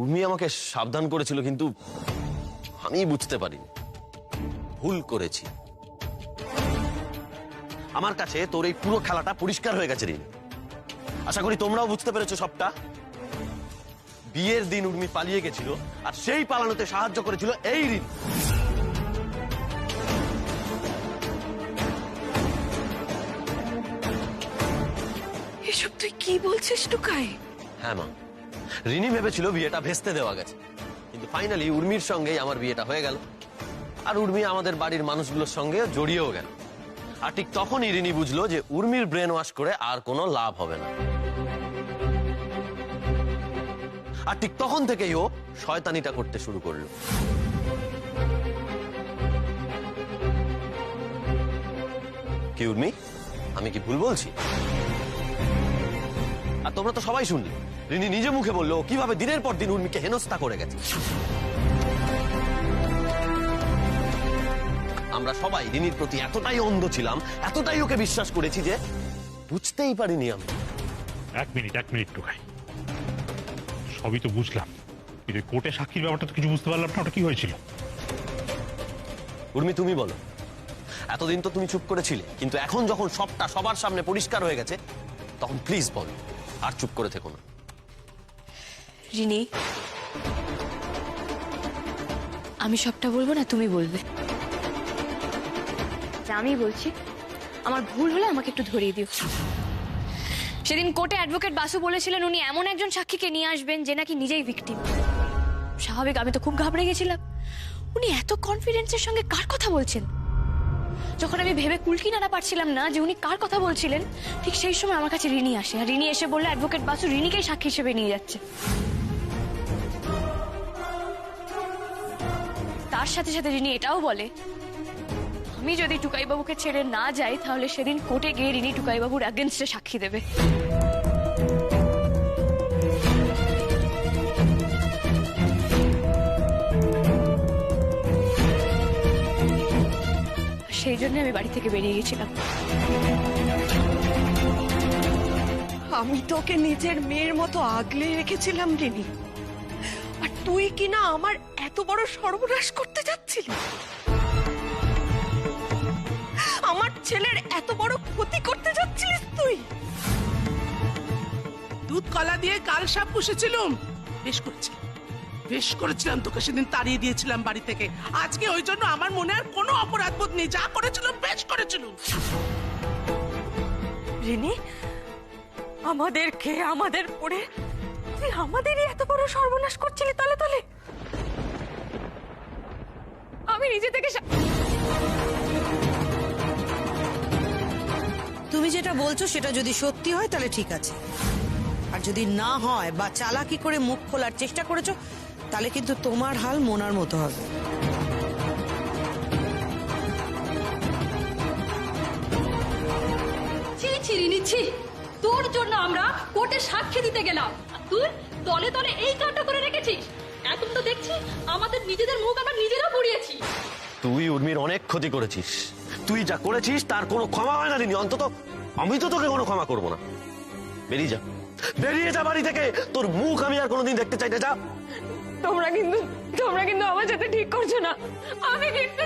উর্মি আমাকে সাবধান করেছিল, কিন্তু আমি বুঝতে পারিনি, ভুল করেছি। আমার কাছে তোর এই পুরো খেলাটা পরিষ্কার হয়ে গেছে রিনি। আশা করি তোমরাও বুঝতে পেরেছো সবটা। বিয়ের দিন উর্মি পালিয়ে গেছিল, আর সেই পালানোতে সাহায্য করেছিল এই রিনি। এসব তুই কি বলছিস টুকাই? হ্যাঁ মা, রিনি ভেবেছিল বিয়েটা ভেস্তে দেওয়া গেছে, কিন্তু ফাইনালি উর্মির সঙ্গেই আমার বিয়েটা হয়ে গেল। আর উর্মি আমাদের বাড়ির মানুষগুলোর সঙ্গে জড়িয়েও গেল। আর ঠিক তখনই রিনি বুঝলো যে উর্মির ব্রেন ওয়াশ করে আর কোনো লাভ হবে না। আর ঠিক তখন থেকেই ও শয়তানিটা করতে শুরু করলো। কি উর্মি, আমি কি ভুল বলছি? আর তোমরা তো সবাই শুনলে, রিনি নিজে মুখে বললো কিভাবে দিনের পর দিন উর্মিকে হেনস্থা করে গেছে। আমরা সবাই রিনির প্রতি এতটাই অন্ধ ছিলাম, এতটাই ওকে বিশ্বাস করেছি যে বুঝতেই পারিনি আমি। এক মিনিট টুকাই, সবই তো বুঝলাম, কিন্তু কোর্টে সাক্ষীর ব্যাপারটা তো কিছু বুঝতে পারলাম না। ওটা কি হয়েছিল? উর্মি তুমি বলো। এতদিন তো তুমি চুপ করেছিলে, কিন্তু এখন যখন সবটা সবার সামনে পরিষ্কার হয়ে গেছে, তখন প্লিজ বলো, আর চুপ করে থেকো না। রিনি, আমি সবটা বলবো না তুমি বলবে? আমি বলছি, আমার ভুল হলে আমাকে একটু ধরিয়ে দিও। সেদিন কোর্টে অ্যাডভোকেট বাসু বলেছিলেন উনি এমন একজন সাক্ষীকে নিয়ে আসবেন যে নাকি নিজেই ভিকটিম। স্বাভাবিক, আমি তো খুব ঘাবড়ে গেছিলাম। উনি এত কনফিডেন্সের সঙ্গে কার কথা বলছেন? যখন আমি ভেবে কুলকি নাড়া পারছিলাম না যে উনি কার কথা বলছিলেন, ঠিক সেই সময় আমার কাছে রিনি আসে। আর রিনি এসে বললে অ্যাডভোকেট বাসু রিনিকেই সাক্ষী হিসেবে নিয়ে যাচ্ছে। তার সাথে সাথে রিনি এটাও বলে আমি যদি টুকাইবাবুকে ছেড়ে না যাই, তাহলে সেদিন কোর্টে গিয়ে রিনি টুকাইবাবুর এগেনস্টে সাক্ষী দেবে। সেই জন্য আমি বাড়ি থেকে বেরিয়ে গেছিলাম। আমি তোকে নিজের মেয়ের মতো আগলে রেখেছিলাম রিনি, আর তুই কিনা আমার এত বড় সর্বনাশ করতে যাচ্ছিলি। আমার ছেলের এত বড় ক্ষতি করতে যাচ্ছিলিস তুই। দুধ কলা দিয়ে কাল সাপ পুষেছিলাম, বেশ করেছিলাম, তোকে সেদিন তাড়িয়ে দিয়েছিলাম বাড়ি থেকে। আজকে ওই জন্য আমার মনে আর কোনো অপরাধ বোধ নেই। যা করেছিলাম বেশ করেছিলাম। রিনি, আমাদের খেয়ে আমাদের পড়ে তুই আমাদেরই এত বড় সর্বনাশ করছিলি তলে তলে। আমি নিজে থেকে তুমি যেটা বলছো সেটা যদি সত্যি হয় তাহলে ঠিক আছে, আর যদি না হয় বা চালাকি করে মুখ খোলার চেষ্টা করেছো, তাহলে কিন্তু তোমার হাল মোনার মতো হবে। ছি, তোর জন্য আমরা কোর্টে সাক্ষী দিতে গেলাম, তুই তলে তলে এই কাজটা করে রেখেছিস। এখন তো দেখছি আমাদের নিজেদের মুখ আমরা নিজেরা পুড়িয়েছি। তুই উর্মির অনেক ক্ষতি করেছিস, তুই যা করেছিস তার কোনো ক্ষমা হয় না রিনি। অন্তত আমি তো তোকে কোনো ক্ষমা করবো না। বেরিয়ে যা বাড়ি থেকে। তোর মুখ আমি আর কোনোদিন দেখতে চাই না। যা। তোমরা কিন্তু আমার সাথে ঠিক করছো না। আমি কিন্তু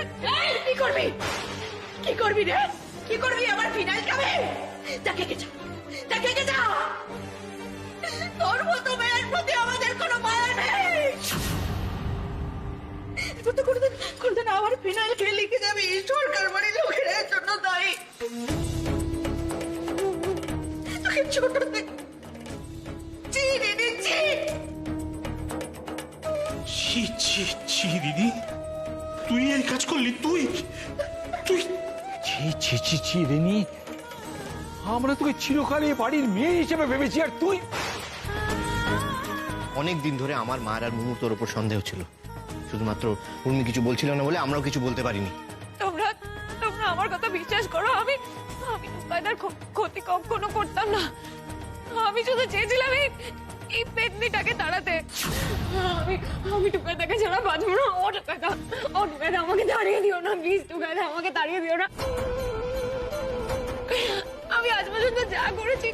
কি করবি রে? কি করবি? আমার ফিনাইল খাবে? দেখে যা তোর মতো মেয়ের প্রতি আমাদের কোনো মায়া নেই। তুই তো কোনদিন আমার ফিনাইল খেয়ে লিখে যাবি সরকার বাড়ির লোকের জন্য দায়ী। তোকে ছোট ছি দিদি, তুই এই কাজ করলি? তুই ছি রেনি, আমরা তোকে চিরকালে বাড়ির মেয়ে হিসেবে ভেবেছি, আর তুই। অনেক দিন ধরে আমার মার আর মুমুর তোর উপর সন্দেহ ছিল, শুধুমাত্র উর্মি কিছু বলছিল না বলে আমরাও কিছু বলতে পারিনি। তোমরা আমার কথা বিশ্বাস করো, আমি টুকাইদার ক্ষতি কখনো করতাম না। আমি শুধু চেয়েছিলাম এই পেতনিটাকে তাড়াতে। আমি টুকাইদাকে ছাড়া বাঁচবো না। ও টুকাইদা আমাকে তাড়িয়ে দিও না, প্লিজ টুকাইদা আমাকে তাড়িয়ে দিও না। আমি আজ পর্যন্ত যা করেছি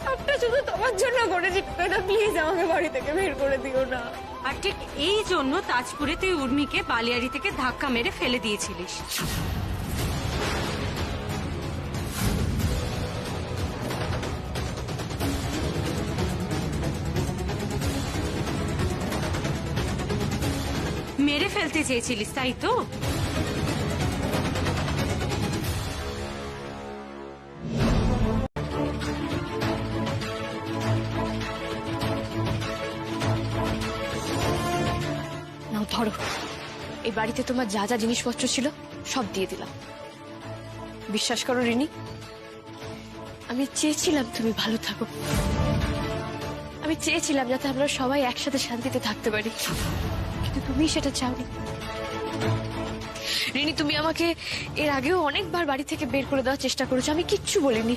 সবটা শুধু তোমার জন্য করেছি টুকাইদা, প্লিজ আমাকে বাড়ি থেকে বের করে দিও না। আর ঠিক এই জন্য তাজপুরে তুই উর্মিকে বালিয়াড়ি থেকে ধাক্কা মেরে ফেলে দিয়েছিলিস। মেরে ফেলতে চেয়েছিলিস, তাই তো? নাও ধরো, এই বাড়িতে তোমার যা যা জিনিসপত্র ছিল সব দিয়ে দিলাম। বিশ্বাস করো রিনি, আমি চেয়েছিলাম তুমি ভালো থাকো, আমি চেয়েছিলাম যাতে আমরা সবাই একসাথে শান্তিতে থাকতে পারি, কিন্তু তুমি সেটা চাওনি। রিনি, তুমি আমাকে এর আগেও অনেকবার বাড়ি থেকে বের করে দেওয়ার চেষ্টা করেছো, আমি কিচ্ছু বলিনি,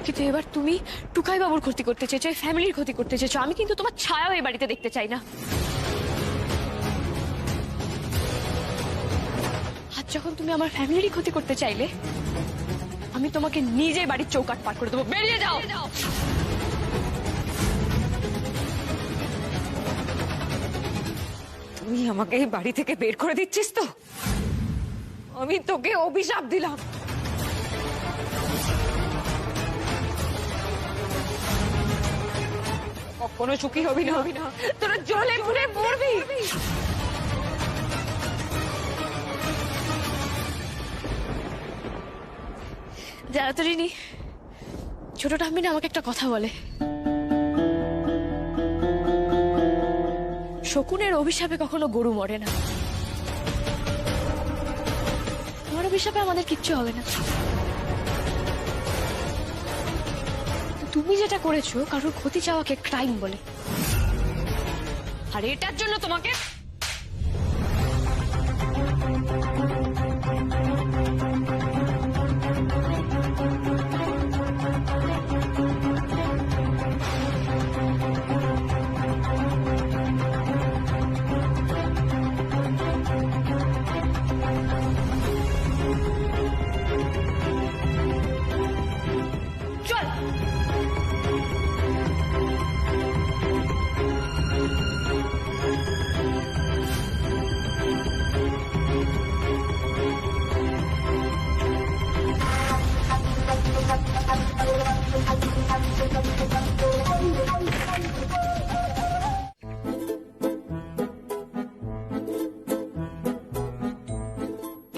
কিন্তু এবার তুমি টুকাই বাবুর ক্ষতি করতে চেয়েছো, এই ফ্যামিলির ক্ষতি করতে চেয়েছো। আমি কিন্তু তোমার ছায়াও এই বাড়িতে দেখতে চাই না। আজ যখন তুমি আমার ফ্যামিলিরই ক্ষতি করতে চাইলে, আমি তোমাকে নিজে বাড়ির চৌকাট পার করে দেবো। বেরিয়ে যাও। তুই আমাকে এই বাড়ি থেকে বের করে দিচ্ছিস তো? আমি তোকে অভিশাপ দিলাম। কখনো সুখী হবি না, তোরা জলে পুড়ে মরবি। জানো তো রিনি, ছোট ঠাম্মি না আমাকে একটা কথা বলে, শকুনের অভিশাপে কখনো গরু মরে না। তোমার অভিশাপে আমাদের কিচ্ছু হবে না। তুমি যেটা করেছো কারোর ক্ষতি চাওয়াকে ক্রাইম বলে, আর এটার জন্য তোমাকে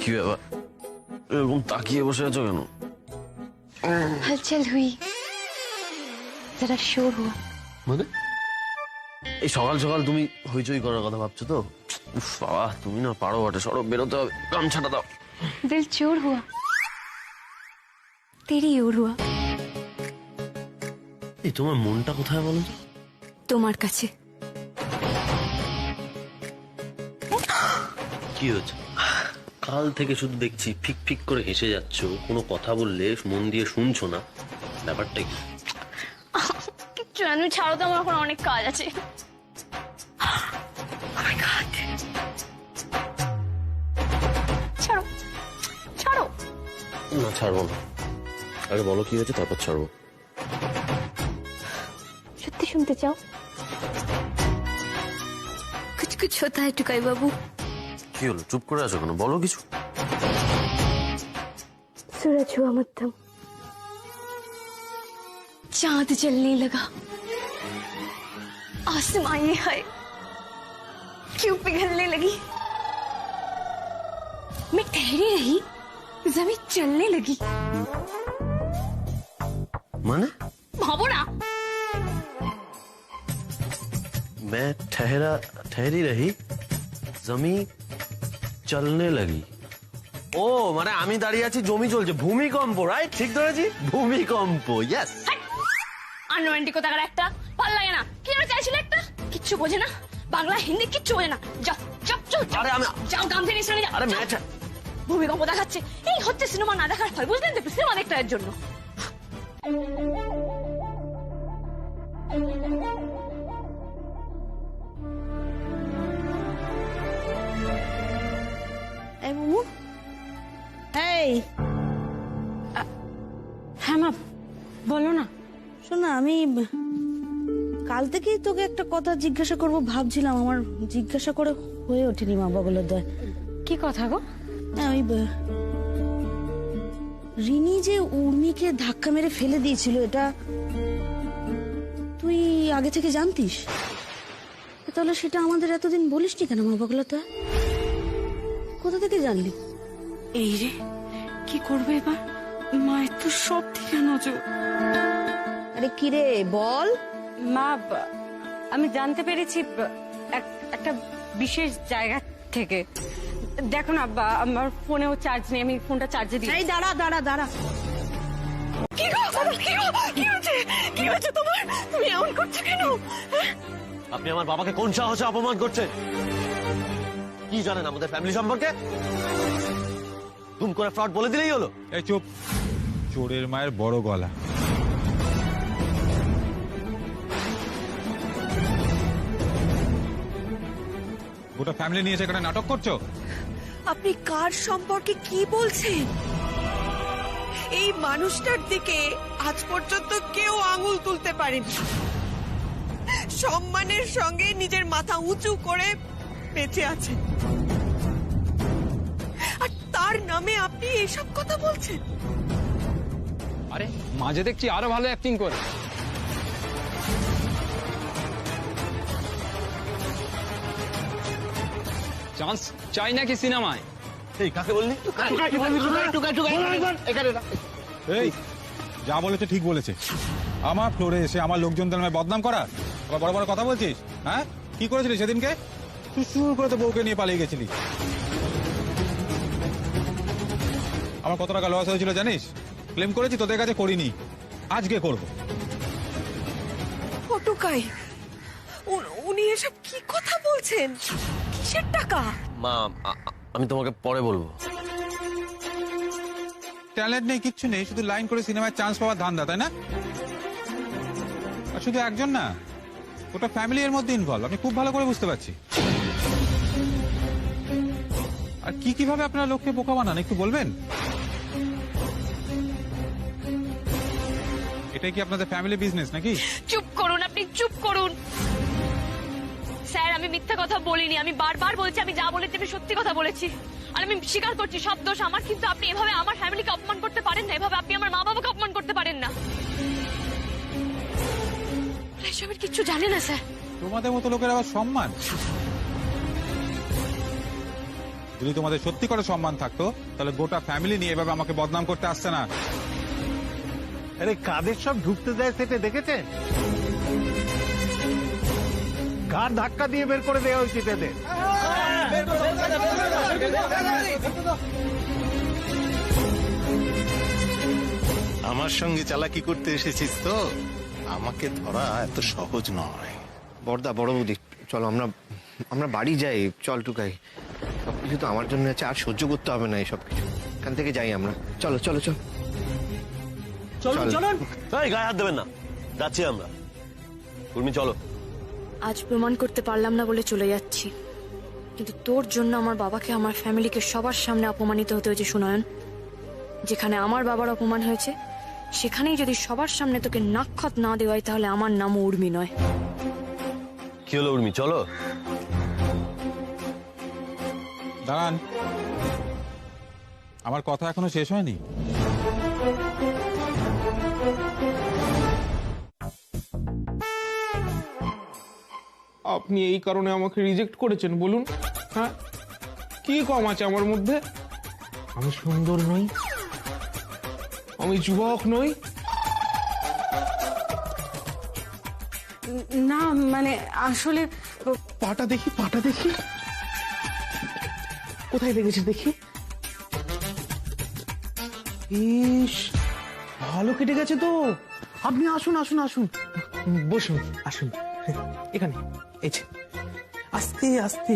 কি ব্যাপার, এরকম তাকিয়ে বসে আছো কেন? हलचल हुई, जरा शोर हुआ। মানে এই সকাল সকাল তুমি হইচই করার কথা ভাবছো তো? উফ বাবা, তুমি না পারো বটে, সরব বেরোতে হবে, গামছাটা দাও। दिल चोर हुआ, तेरी ओर हुआ। এই তোমার মনটা কোথায় বলো তো? তোমার কাছে। কি হয়েছে? কাল থেকে শুধু দেখছি ফিক ফিক করে হেসে যাচ্ছ, কোনো কথা বললে মন দিয়ে শুনছো না, ব্যাপারটা কি? কিচ্ছু না, তুমি ছাড়ো তো, আমার এখন অনেক কাজ আছে। ছাড়ো ছাড়ো। না ছাড়বো না, আরে বলো কি হয়েছে তারপর ছাড়বো। সত্যি শুনতে চাও? कुछ कुछ होता है टुकाई बाबू। কি হলো, চুপ করে আছো কেন, বলো কিছু। सूरज हुआ मध्यम, चांद जलने लगा, आसमां ये है क्यों पिघलने लगी, मैं ठहरी रही, जमीन चलने लगी। মানে भावो ना, मैं ठहरी रही, जमी चलने लगी। ও মানে আমি দাঁড়িয়ে আছি, জমি চলছে, ভূমিকম্প, রাইট? ঠিক ধরেছি, ভূমিকম্প। ইয়েস। আনরোমান্টিক কোথাকার একটা, ভালো লাগে না। কি যেন চাইছিল একটা, কিচ্ছু বোঝে না, বাংলা হিন্দি কিচ্ছু বোঝে না। যাও যাও যাও। আরে আমি যাও, গান থেকে নিয়ে যাও। আরে ম্যাচ ভূমিকম্প দেখাচ্ছে, এই হচ্ছে সিনেমা না দেখার ফল, বুঝলেন তো? একটু সিনেমা দেখতে এর জন্য। এই মোমো, এই হ্যাঁ মা, বলো না। শোন না, আমি কাল থেকেই তোকে একটা কথা জিজ্ঞাসা করব ভাবছিলাম, আমার জিজ্ঞাসা করে হয়ে ওঠেনি মা বগলের দয়। কি কথা গো? হ্যাঁ, ওই রিনি যে উর্মিকে ধাক্কা মেরে ফেলে দিয়েছিল, এটা তুই আগে থেকে জানতিস? তাহলে সেটা আমাদের এতদিন বলিসনি কেন মা বগলের দয়? কোথা থেকে জানলি? এই রে, কি করবে এবার? মায়ের তো সব দিকে নজর। আরে কিরে বল। মা, আমি জানতে পেরেছি একটা বিশেষ জায়গা থেকে। দেখো না, আমার ফোনেও চার্জ নেই, আমি ফোনটা চার্জে দিই। এই দাঁড়া দাঁড়া দাঁড়া, কি গো বাবা, কি হয়েছে? কি হয়েছে তোমার? তুমি এমন করছো কেন? আপনি আমার বাবাকে কোন সাহসে অপমান করছেন? কি জানেন আমাদের ফ্যামিলি সম্পর্কে? তুম করে ফ্রড বলে দিলেই হলো। এই চুপ, চোরের মায়ের বড় গলা। গোটা ফ্যামিলি নিয়ে সেখানে নাটক করছো? আপনি কার সম্পর্কে কি বলছেন? এই মানুষটার দিকে আজ পর্যন্ত কেউ আঙুল তুলতে পারেনি। সম্মানের সঙ্গে নিজের মাথা উঁচু করে বেঁচে আছে, আর তার নামে আপনি এসব কথা বলছেন? আরে মাঝে দেখছি আরো ভালো অ্যাক্টিং করে। চান্স চাই নাকি সিনেমায়? এই কাকে বললি? এই যা বলেছে ঠিক বলেছে। আমার ফ্লোরে এসে আমার লোকজনদের নামে বদনাম করা, আবার বড় বড় কথা বলছিস? হ্যাঁ, কি করেছিলি সেদিনকে? সুর করে তো বউকে নিয়ে পালিয়ে গেছিলি। আমার কত টাকা লস হয়েছিল জানিস? ক্লেম করেছি, তোদের কাছে করিনি, আজকে করব। ফটুকাই, উনি এসব কি কথা বলছেন? কিসের টাকা? মা, আমি তোমাকে পরে বলবো। ট্যালেন্ট নেই, কিচ্ছু নেই, শুধু লাইন করে সিনেমায় চান্স পাওয়ার ধান্দা, তাই না? আর শুধু একজন না, ওটা ফ্যামিলি এর মধ্যে ইনভলভ, আমি খুব ভালো করে বুঝতে পারছি। আর কিভাবে আপনারা লোককে বোকা বানান একটু বলবেন? এটাই কি আপনাদের ফ্যামিলি বিজনেস নাকি? চুপ করুন, আপনি চুপ করুন। স্যার, আমি মিথ্যা কথা বলিনি, আমি বারবার বলছি আমি যা বলেছি আমি সত্যি কথা বলেছি, আর আমি স্বীকার করছি সব দোষ আমার। কিন্তু আপনি এভাবে আমার ফ্যামিলিকে অপমান করতে পারেন না, এভাবে আপনি আমার মা বাবাকে অপমান করতে পারেন না। এসবের কিচ্ছু জানে না স্যার। তোমাদের মতো লোকের আবার সম্মান? যদি তোমাদের সত্যি করে সম্মান থাকতো তাহলে গোটা ফ্যামিলি নিয়ে এভাবে আমাকে বদনাম করতে আসছে না। আরে কাদের সব ঢুকতে দেয় সেটা দেখেছেন? ঘাড় ধাক্কা দিয়ে বের করে দেওয়া উচিত এদের। আমার সঙ্গে চালাকি করতে এসেছিস তো? আমাকে ধরা এত সহজ নয়। বড়দা, বড় বৌদি, চলো আমরা বাড়ি যাই। চল টুকাই, সবকিছু তো আমার জন্য আছে, আর সহ্য করতে হবে না এই সব কিছু। এখান থেকে যাই আমরা। চলো চলো চলো চলুন চলুন। এই গায়ে হাত দেবেন না, যাচ্ছি আমরা। উর্মি চলো। আজ প্রমাণ করতে পারলাম না বলে চলে যাচ্ছি, কিন্তু তোর জন্য আমার বাবাকে, আমার ফ্যামিলিকে সবার সামনে অপমানিত হতে হয়েছে সুনয়ন। যেখানে আমার বাবার অপমান হয়েছে সেখানেই যদি সবার সামনে তোকে নাক্ষত না দেওয়াই, তাহলে আমার নামও উর্মি নয়। কি হলো উর্মি, চলো। দাঁড়ান, আমার কথা এখনো শেষ হয়নি। আপনি এই কারণে আমাকে রিজেক্ট করেছেন বলুন? হ্যাঁ, কি কম আছে আমার মধ্যে? আমি সুন্দর নই, আমি যুবক নই। না মানে আসলে পাটা দেখি, পাটা দেখি, কোথায় লেগেছে দেখি। ইস, ভালো কেটে গেছে তো। আপনি আসুন আসুন আসুন, বসুন, আসুন এখানে। এই যে, আস্তে আস্তে।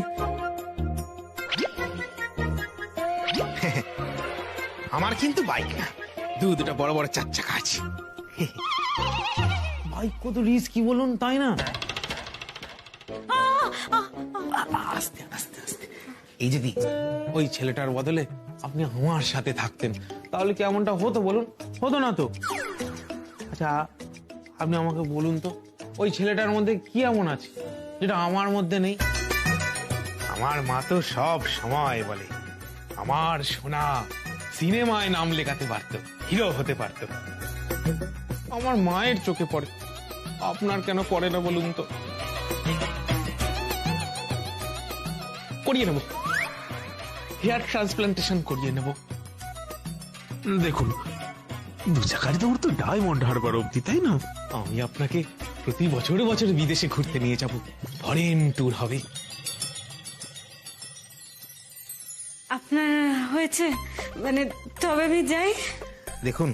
আমার কিন্তু বাইক না, দুটা বড় বড় চার চাকা আছে। ভাই কত রিস্ক কি বলুন, তাই না? আস্তে আস্তে আস্তে। এই যদি ওই ছেলেটার বদলে আপনি আমার সাথে থাকতেন তাহলে কি এমনটা হতো বলুন? হতো না তো। আচ্ছা, আপনি আমাকে বলুন তো, ওই ছেলেটার মধ্যে কি এমন আছে যেটা আমার মধ্যে নেই? আমার মা তো সব সময় বলে আমার সোনা সিনেমায় নাম লেখাতে পারতো, হিরো হতে পারতো। আমার মায়ের চোখে পড়ে, আপনার কেন পড়ে না বলুন তো? করিয়ে নেব, হেয়ার ট্রান্সপ্লান্টেশন করিয়ে নেব। দেখুন, 2 চাকার দৌড় তো ডায়মন্ড হারবার অব্দি, তাই না? আমি আপনাকে প্রতি বছরে বছরে বিদেশে ঘুরতে নিয়ে যাব, ফরেন ট্যুর হবে। আপনার হয়েছে মানে, তবে আমি যাই। দেখুন,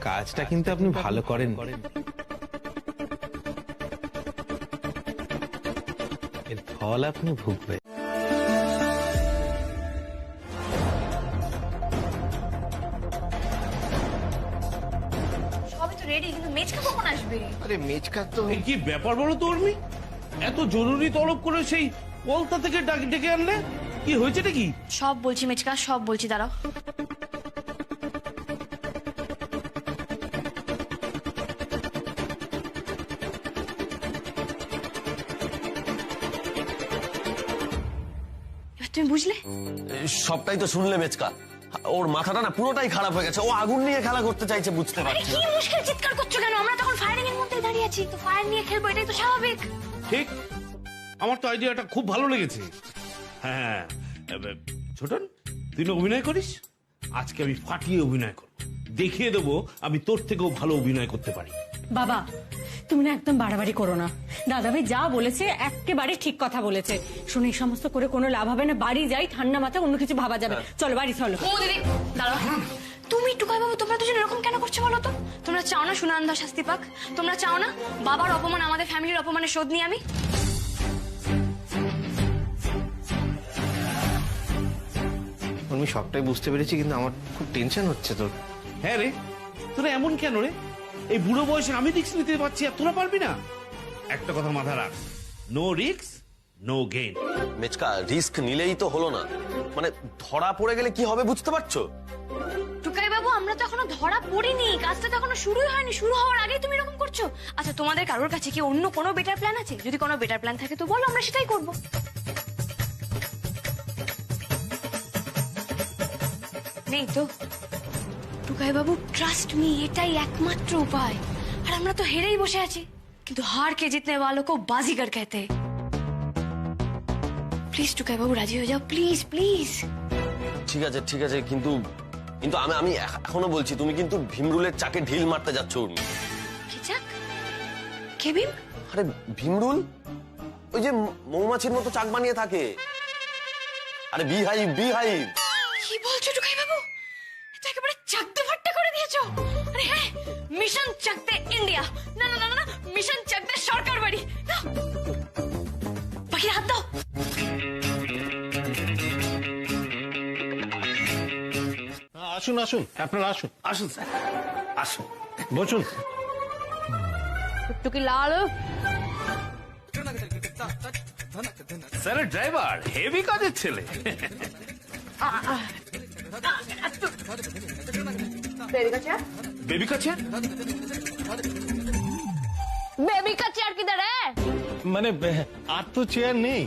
কাজটা কিন্তু আপনি ভালো করেন, এর ফল আপনি ভুগবেন। সবই তো রেডি, কিন্তু মেজকা কখন আসবে? আরে মেজকা তো কি ব্যাপার বলো তো উর্মি, এত জরুরি তলব করে সেই কলতা থেকে ডেকে আনলে, কি হয়েছে নাকি? সব বলছি মেজকা, সব বলছি, দাঁড়াও। এবার তুমি বুঝলে? সবটাই তো শুনলে মেচকা। ওর মাথাটা না পুরোটাই খারাপ হয়ে গেছে, ও আগুন নিয়ে খেলা করতে চাইছে, বুঝতে আরে পারছি কি মুশকিল, চিৎকার করছো কেন? আমরা তখন ফায়ারিং এর মধ্যেই দাঁড়িয়ে আছি, তো ফায়ার নিয়ে খেলবো, এটাই তো স্বাভাবিক। ঠিক, আমার তো আইডিয়াটা খুব ভালো লেগেছে। হ্যাঁ, ছোটন, তুই না অভিনয় করিস, আজকে আমি ফাটিয়ে অভিনয় করব, দেখিয়ে দেবো আমি তোর থেকেও ভালো অভিনয় করতে পারি। বাবা, তুমি না একদম বাড়াবাড়ি করো না। দাদাভাই যা বলেছে একেবারে ঠিক কথা বলেছে। শুনে এই সমস্ত করে কোনো লাভ হবে না, বাড়ি যাই, ঠান্ডা মাথায় অন্য কিছু ভাবা যাবে। চলো বাড়ি চলো। ও দিদি দাঁড়াও, তুমি টুকাই বাবু, তোমরা দুজন এরকম কেন করছো বলো তো? তোমরা চাও না সুনন্দা শাস্তি পাক? তোমরা চাও না বাবার অপমান, আমাদের ফ্যামিলির অপমানের শোধ নিয়ে আমি? আমি সবটাই বুঝতে পেরেছি, কিন্তু আমার খুব টেনশন হচ্ছে তোর। হ্যাঁ রে, তোরা এমন কেন রে? এই বুড়ো বয়সে আমি রিস্ক নিতে পারছি আর তোরা পারবি না? একটা কথা মাথা রাখ, নো রিস্ক নো গেইন। মেচকা, রিস্ক নিলেই তো হলো না, মানে ধরা পড়ে গেলে কি হবে বুঝতে পারছো? টুকাই বাবু, আমরা তো এখনো ধরা পড়িনি, কাজটা তো এখনো শুরুই হয়নি, শুরু হওয়ার আগেই তুমি এরকম করছো। আচ্ছা, তোমাদের কারোর কাছে কি অন্য কোনো বেটার প্ল্যান আছে? যদি কোনো বেটার প্ল্যান থাকে তো বলো, আমরা সেটাই করবো। নেই তো? টুকাই বাবু, ট্রাস্ট মি, এটাই একমাত্র উপায়। আর আমরা তো হেরেই বসে আছি, কিন্তু হার কে জিতনে वालों को बाजीगर कहते हैं। প্লিজ টুকাই বাবু, রাজি হয়ে যাও, প্লিজ প্লিজ। ঠিক আছে ঠিক আছে, কিন্তু কিন্তু আমি এখনো বলছি, তুমি কিন্তু ভীমরুলের চাকে ঢিল মারতে যাচ্ছ উর্মি। কি চাক? কে ভীম? আরে ভীমরুল, ওই যে মৌমাছির মতো চাক বানিয়ে থাকে। আরে বিহাইভ বিহাইভ। কি বলছো টুকাই বাবু? এটা একেবারে চাকতে ফাট্টা করে দিয়েছো। আরে হ্যাঁ, মিশন চাকতে ইন্ডিয়া। না না না না, মিশন চাকতে সরকার বাড়ি। না, বাকি হাত দাও। আসুন আসুন, আপনারা আসুন। আসুন স্যার, আসুন, বসুন। টুকি লাল, স্যার ড্রাইভার হেভি কাজের ছেলে। বেবি কা চেয়ার? बेबी का चेयर किधर है? মানে আর তো চেয়ার নেই।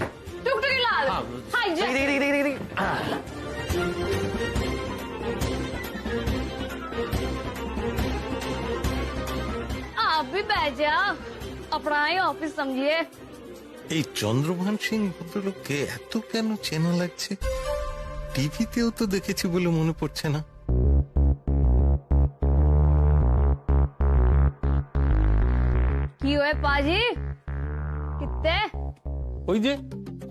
टुकटुकी लाल, हाय जी। आप भी बैठ जाओ, अपना ही ऑफिस समझिए। এই চন্দ্রভান সিং ভদ্রলোককে এত কেন চেনা লাগছে? টিভিতেও তো দেখেছি বলে মনে পড়ছে না। কি হয়ে পাজি? কিত্তে? ওই যে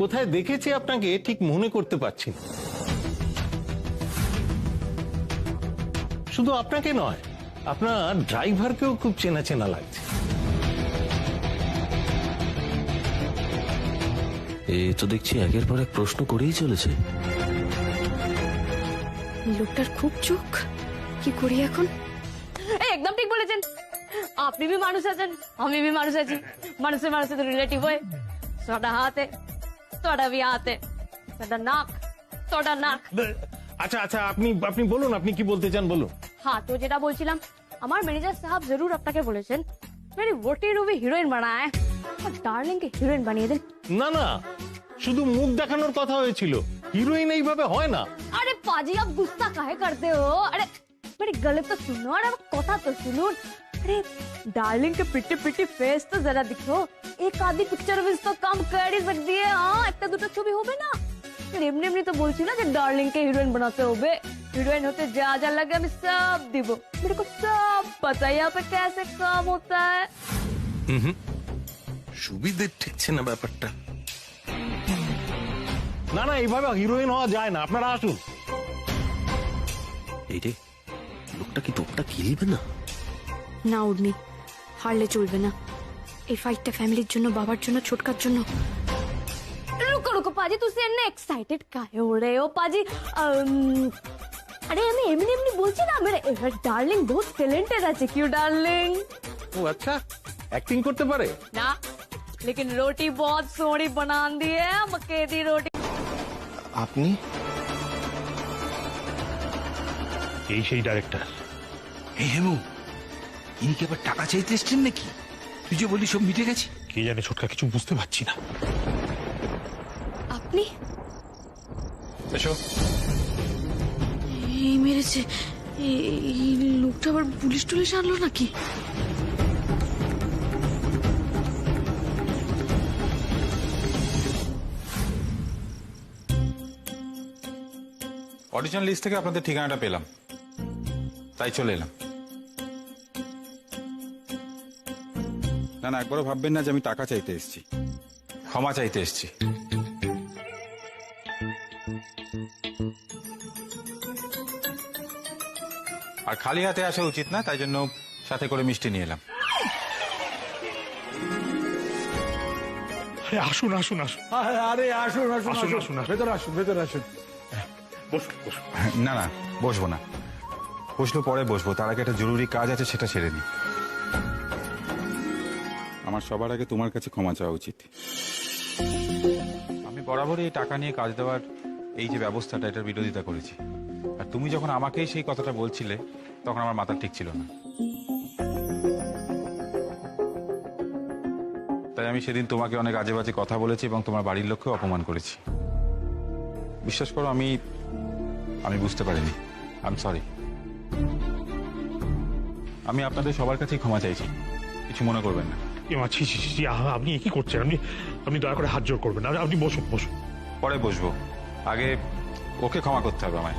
কোথায় দেখেছি আপনাকে ঠিক মনে করতে পারছি না। শুধু আপনাকে নয়, আপনার ড্রাইভারকেও খুব চেনা চেনা লাগছে। এই তো দেখছি একের পর এক প্রশ্ন করেই চলেছে। লোকটার খুব চোখ, কি করি এখন? একদম ঠিক বলেছেন, আপনি भी মানুষ আছেন, আমি भी মানুষ আছি, মানুষের মানুষের তো রিলেটিভ হয়। তোটা হাতে, তোটা भी হাতে, তোটা নাক, তোটা নাক। আচ্ছা আচ্ছা, আপনি বলুন, আপনি কি বলতে চান বলুন। হ্যাঁ, তো যেটা বলছিলাম, আমার ম্যানেজার সাহেব জরুর আপনাকে বলেছেন মেরি वोटी रूबी हीरोइन बनाए और डार्लिंग के हीरोइन बनिए दें। না না, শুধু মুখ দেখানোর কথা হয়েছিল, হিরোইন এইভাবে হয় না। अरे पाजी आप गुस्सा काहे करते हो? अरे मेरी गले तो सुनो और कथा तो सुनो। अरे डार्लिंग के पिट्टी पिट्टी फेस तो जरा दिखो, एक आधी पिक्चर में तो कम कर ही सकती है। हाँ एक दुटा छवि होबे ना, एमनी एमनी तो बोलছি না যে डार्लिंग के हीरोइन बनाते होबे। हीरोइन होते जा लगे আমি सब দিব, मेरे को सब पता है यहाँ पे कैसे काम होता है। সুবিধের ঠেকছে না ব্যাপারটা। না না, এইভাবে হিরোইন হওয়া যায় না, আপনারা আসুন। এই রে, লোকটা কি তোপটা খেলবে না? না উর্মি, হারলে চলবে না। এই ফাইটটা ফ্যামিলির জন্য, বাবার জন্য, ছোটকার জন্য। रुको रुको पाजी, तुसी एने एक्साइटेड काहे हो रहे हो पाजी? अरे আমি এমনি এমনি বলছি না, मेरा এভার ডার্লিং बहुत टैलेंटेड আছে। क्यों डार्लिंग? ও আচ্ছা, অ্যাক্টিং করতে পারে ना, लेकिन रोटी बहुत सोहनी बना दी है, मक्के दी रोटी। আপনি এই সেই ডাইরেক্টর। এই হেমু, ইনি কি আবার টাকা চাইতে এসছেন নাকি? তুই যে বলি সব মিটে গেছে। কে জানে ছোটকা, কিছু বুঝতে পারছি না। আপনি এসো। এই মেরেছে, এই লোকটা আবার পুলিশ টুলিশ আনলো নাকি? অডিশন লিস্ট থেকে আপনাদের ঠিকানাটা পেলাম, তাই চলে এলাম। না না, একবারও ভাববেন না যে আমি টাকা চাইতে এসেছি, ক্ষমা চাইতে এসেছি। আর খালি হাতে আসা উচিত না, তাই জন্য সাথে করে মিষ্টি নিয়ে এলাম। আসুন আসুন আসুন। আরে আসুন আসুন আসুন, আসুন আসুন, আসুন। ভেতরে আসুন, ভেতরে আসুন। বসুন বসুন। না না, বসবো না, বসলো পরে বসবো, তার আগে একটা জরুরি কাজ আছে, সেটা সেরে নি। আমার সবার আগে তোমার কাছে ক্ষমা চাওয়া উচিত। আমি বরাবরই এই টাকা নিয়ে কাজ দেওয়ার এই যে ব্যবস্থাটা, এটার বিরোধিতা করেছি। আর তুমি যখন আমাকেই সেই কথাটা বলছিলে, তখন আমার মাথা ঠিক ছিল না। তাই আমি সেদিন তোমাকে অনেক আজে বাজে কথা বলেছি এবং তোমার বাড়ির লোককেও অপমান করেছি। বিশ্বাস করো, আমি বুঝতে পারিনি। I am sorry. আমি আপনাদের সবার কাছেই ক্ষমা চাইছি, কিছু মনে করবেন না। ছি ছি ছি, আপনি কি করছেন? আপনি দয়া করে হাত জোর করবেন। আপনি বসুন বসুন। পরে বসবো, আগে ওকে ক্ষমা করতে হবে আমায়।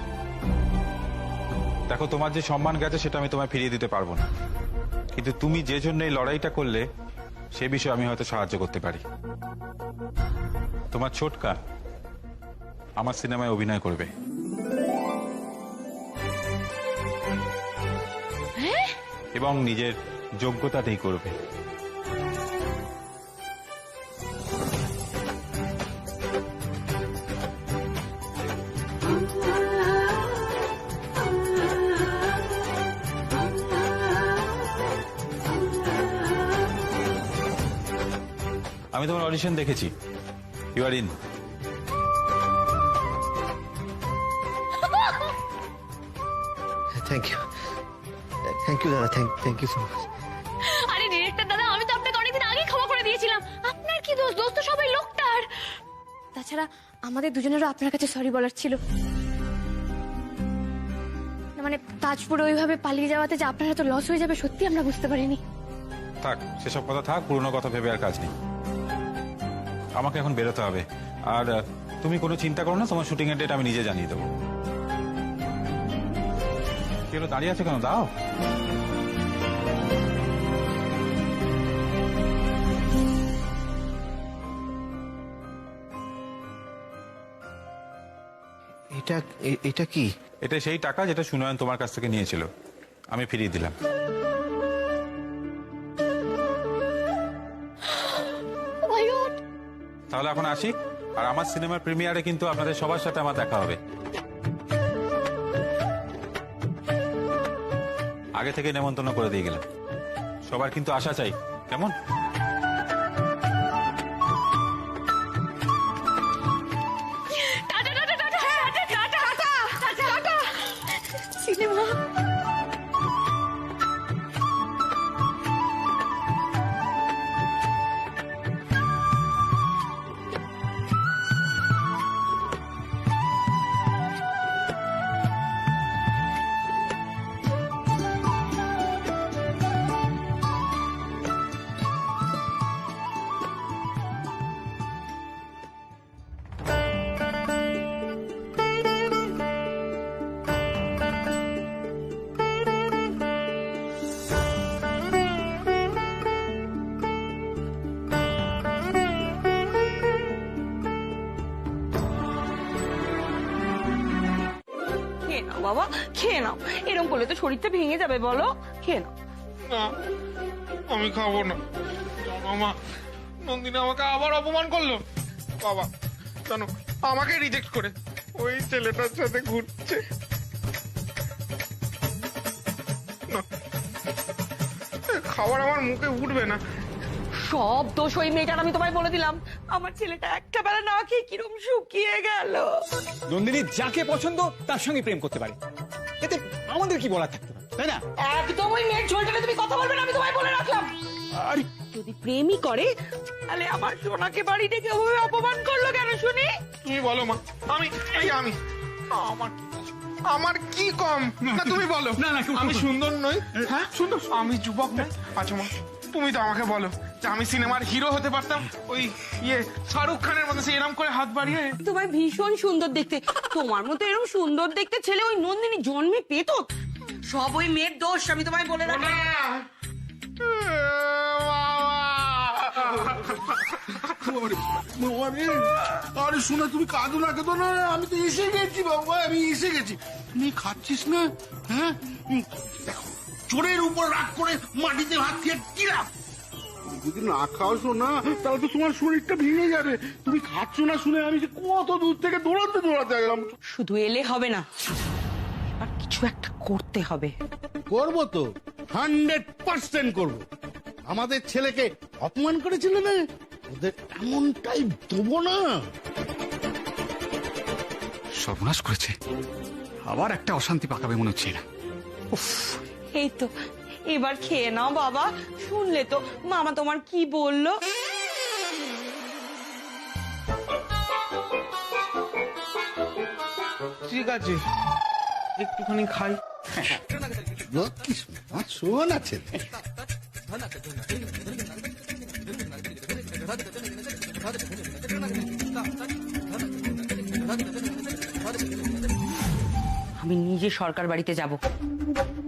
দেখো, তোমার যে সম্মান গেছে সেটা আমি তোমায় ফিরিয়ে দিতে পারবো না, কিন্তু তুমি যে জন্য এই লড়াইটা করলে সে বিষয়ে আমি হয়তো সাহায্য করতে পারি। তোমার ছোটকা আমার সিনেমায় অভিনয় করবে, এবং নিজের যোগ্যতাতেই করবে। আমি তোমার অডিশন দেখেছি, you are in. Thank you, thank you দাদা, থ্যাংক ইউ সো মাচ। আরে ডিরেক্টর দাদা, আমি তো আপনাকে অনেকদিন আগে ক্ষমা করে দিয়েছিলাম। আপনার কি দোষ? দোষ তো সবাই লোকটার। তাছাড়া আমাদের দুজনেরও আপনার কাছে সরি বলার ছিল। মানে তাজপুরে ওইভাবে পালিয়ে যাওয়াতে যে আপনার এত লস হয়ে যাবে, সত্যি আমরা বুঝতে পারিনি। থাক, সেসব কথা থাক, পুরনো কথা ভেবে আর কাজ নেই। আমাকে এখন বেরোতে হবে। আর তুমি কোনো চিন্তা করো না, তোমার শুটিং এর ডেট আমি নিজে জানিয়ে দেবো। কেন দাঁড়িয়ে আছে কেন? দাও। এটা কি? এটা সেই টাকা যেটা সুনয়ন তোমার কাছ থেকে নিয়েছিল, আমি ফিরিয়ে দিলাম। তাহলে এখন আসি। আর আমার সিনেমার প্রিমিয়ারে কিন্তু আপনাদের সবার সাথে আমার দেখা হবে। আগে থেকে নেমন্তন্ন করে দিয়ে গেলাম, সবার কিন্তু আশা চাই, কেমন? সিনেমা বাবা, খেয়ে নাও। এরকম করলে তো শরীরটা ভেঙে যাবে, বলো। খেয়ে নাও। না, আমি খাবো না। জানো মা, নন্দিনী আমাকে আবার অপমান করলো। বাবা জানো, আমাকে রিজেক্ট করে ওই ছেলেটার সাথে ঘুরছে। না, খাবার আমার মুখে উঠবে না। সব দোষ ওই মেয়েটার, আমি তোমায় বলে দিলাম। আমার ছেলেটা একটা বেলা না খেয়ে কিরম শুকিয়ে গেল। নন্দিনী যাকে পছন্দ তার সঙ্গে প্রেম করতে পারে, এতে আমাদের কি বলার থাকতে পারে, তাই না? একদম ওই মেয়ের ঝোলটালে তুমি কথা বলবে না, আমি তোমায় বলে রাখলাম। আরে যদি প্রেমই করে তাহলে আমার সোনাকে বাড়ি ডেকে ওভাবে অপমান করলো কেন শুনি? তুমি বলো মা, আমি আমার কি কম? না তুমি বলো। না, আমি সুন্দর নই? হ্যাঁ সুন্দর। আমি যুবক নই? আচ্ছা মা, তুমি তো আমাকে বলো যে আমি সিনেমার হিরো হতে পারতাম, ওই শাহরুখ খানের মতো সে এরম করে হাত বাড়িয়ে। তোমায় ভীষণ সুন্দর দেখতে। তোমার মতো এরকম সুন্দর দেখতে ছেলে ওই নন্দিনী জন্মে পেত? সব ওই মেয়ের দোষ, আমি তোমায় বলে রাখলাম। আরে শোনা, তুমি কাঁদো না, কাঁদো না, আমি তো এসে গেছি বাবা, আমি এসে গেছি। তুমি খাচ্ছিস না? হ্যাঁ দেখো, চোরের উপর রাগ করে মাটিতে ভাত খেয়ে কি লাভ? যদি না খাও শোনা, তাহলে তো তোমার শরীরটা ভেঙে যাবে। তুমি খাচ্ছ না শুনে আমি যে কত দূর থেকে দৌড়াতে গেলাম। শুধু এলে হবে না, এবার কিছু একটা করতে হবে। করবো তো, 100% করবো। আমাদের ছেলেকে অপমান করেছিল না, ওদের এমনটাই দেবো না। সর্বনাশ করেছে, আবার একটা অশান্তি পাকাবে মনে হচ্ছে না। এই তো, এবার খেয়ে নাও বাবা। শুনলে তো মামা তোমার কি বললো? ঠিক আছে, একটুখানি খাই। শোন আছে, আমি নিজে সরকার বাড়িতে যাব,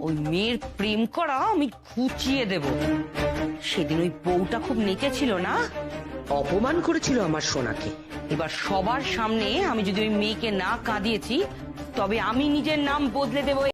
ওই মেয়ের প্রেম করা আমি ঘুচিয়ে দেব। সেদিন ওই বউটা খুব নেচেছিল না, অপমান করেছিল আমার সোনাকে। এবার সবার সামনে আমি যদি ওই মেয়েকে না কাঁদিয়েছি, তবে আমি নিজের নাম বদলে দেব।